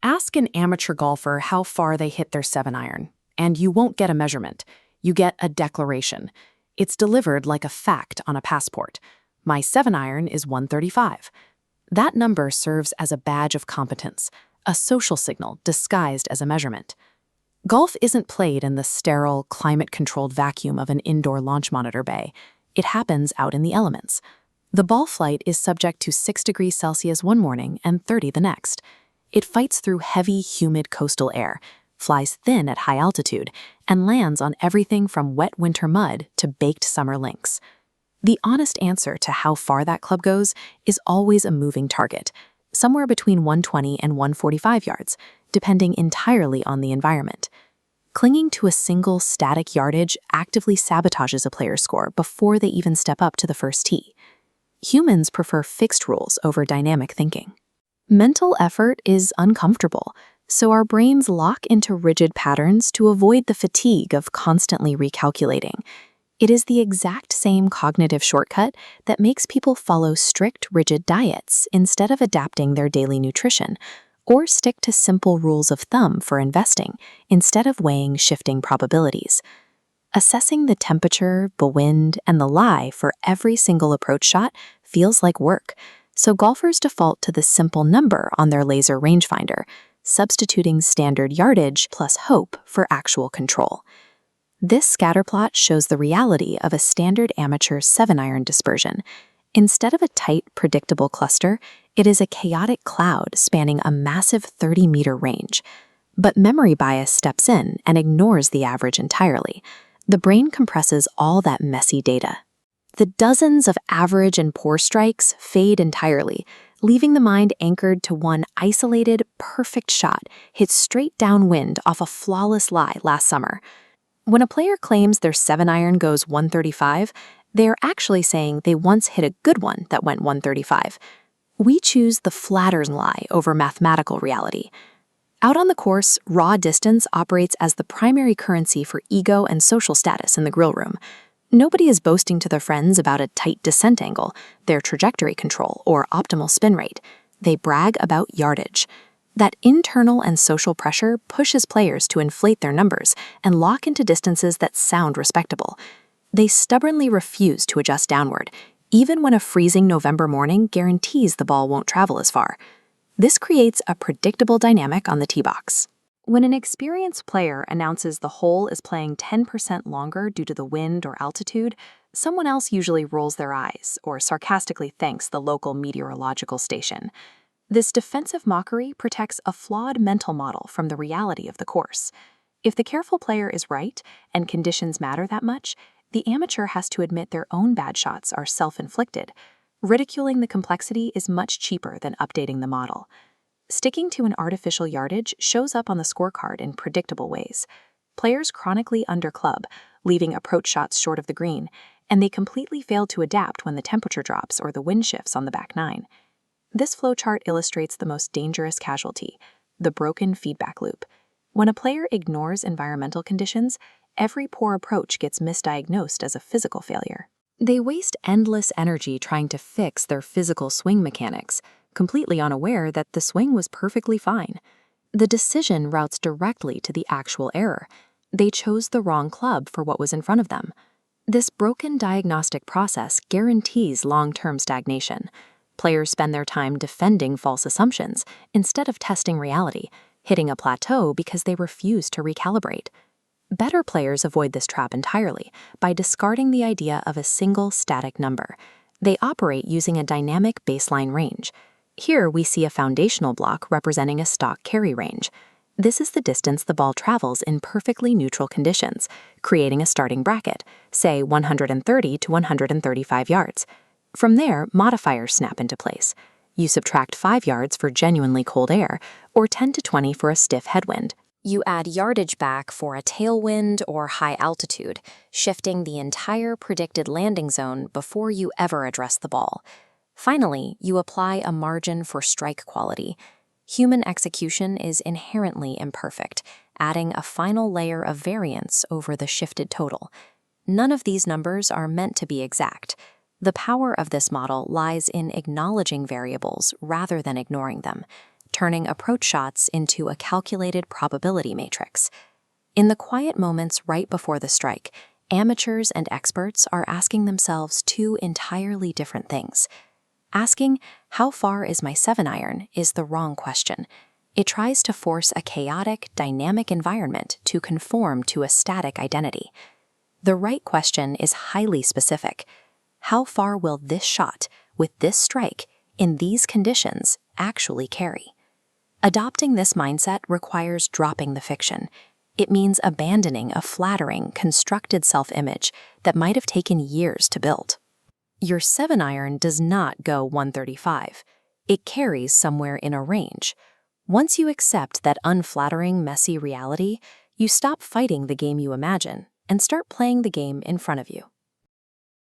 Ask an amateur golfer how far they hit their 7-iron, and you won't get a measurement. You get a declaration. It's delivered like a fact on a passport. My 7-iron is 135. That number serves as a badge of competence, a social signal disguised as a measurement. Golf isn't played in the sterile, climate-controlled vacuum of an indoor launch monitor bay. It happens out in the elements. The ball flight is subject to 6 degrees Celsius one morning and 30 the next. It fights through heavy, humid coastal air, flies thin at high altitude, and lands on everything from wet winter mud to baked summer links. The honest answer to how far that club goes is always a moving target, somewhere between 120 and 145 yards, depending entirely on the environment. Clinging to a single static yardage actively sabotages a player's score before they even step up to the first tee. Humans prefer fixed rules over dynamic thinking. Mental effort is uncomfortable, so our brains lock into rigid patterns to avoid the fatigue of constantly recalculating. It is the exact same cognitive shortcut that makes people follow strict, rigid diets instead of adapting their daily nutrition, or stick to simple rules of thumb for investing instead of weighing shifting probabilities. Assessing the temperature, the wind, and the lie for every single approach shot feels like work, so golfers default to the simple number on their laser rangefinder, substituting standard yardage plus hope for actual control. This scatterplot shows the reality of a standard amateur 7-iron dispersion. Instead of a tight, predictable cluster, it is a chaotic cloud spanning a massive 30-meter range. But memory bias steps in and ignores the average entirely. The brain compresses all that messy data. The dozens of average and poor strikes fade entirely, leaving the mind anchored to one isolated, perfect shot hit straight downwind off a flawless lie last summer. When a player claims their 7-iron goes 135, they are actually saying they once hit a good one that went 135. We choose the flatter lie over mathematical reality. Out on the course, raw distance operates as the primary currency for ego and social status in the grill room. Nobody is boasting to their friends about a tight descent angle, their trajectory control, or optimal spin rate. They brag about yardage. That internal and social pressure pushes players to inflate their numbers and lock into distances that sound respectable. They stubbornly refuse to adjust downward, even when a freezing November morning guarantees the ball won't travel as far. This creates a predictable dynamic on the tee box. When an experienced player announces the hole is playing 10% longer due to the wind or altitude, someone else usually rolls their eyes or sarcastically thanks the local meteorological station. This defensive mockery protects a flawed mental model from the reality of the course. If the careful player is right and conditions matter that much, the amateur has to admit their own bad shots are self-inflicted. Ridiculing the complexity is much cheaper than updating the model. Sticking to an artificial yardage shows up on the scorecard in predictable ways. Players chronically underclub, leaving approach shots short of the green, and they completely fail to adapt when the temperature drops or the wind shifts on the back nine. This flowchart illustrates the most dangerous casualty, the broken feedback loop. When a player ignores environmental conditions, every poor approach gets misdiagnosed as a physical failure. They waste endless energy trying to fix their physical swing mechanics, completely unaware that the swing was perfectly fine. The decision routes directly to the actual error. They chose the wrong club for what was in front of them. This broken diagnostic process guarantees long-term stagnation. Players spend their time defending false assumptions instead of testing reality, hitting a plateau because they refuse to recalibrate. Better players avoid this trap entirely by discarding the idea of a single static number. They operate using a dynamic baseline range. Here we see a foundational block representing a stock carry range. This is the distance the ball travels in perfectly neutral conditions, creating a starting bracket, say 130 to 135 yards. From there, modifiers snap into place. You subtract 5 yards for genuinely cold air, or 10 to 20 for a stiff headwind. You add yardage back for a tailwind or high altitude, shifting the entire predicted landing zone before you ever address the ball. Finally, you apply a margin for strike quality. Human execution is inherently imperfect, adding a final layer of variance over the shifted total. None of these numbers are meant to be exact. The power of this model lies in acknowledging variables rather than ignoring them. turning approach shots into a calculated probability matrix. In the quiet moments right before the strike, amateurs and experts are asking themselves two entirely different things. Asking, "How far is my 7-iron?" is the wrong question. It tries to force a chaotic, dynamic environment to conform to a static identity. The right question is highly specific. How far will this shot, with this strike, in these conditions, actually carry? Adopting this mindset requires dropping the fiction. It means abandoning a flattering, constructed self-image that might have taken years to build. Your 7-iron does not go 135. It carries somewhere in a range. Once you accept that unflattering, messy reality, you stop fighting the game you imagine and start playing the game in front of you.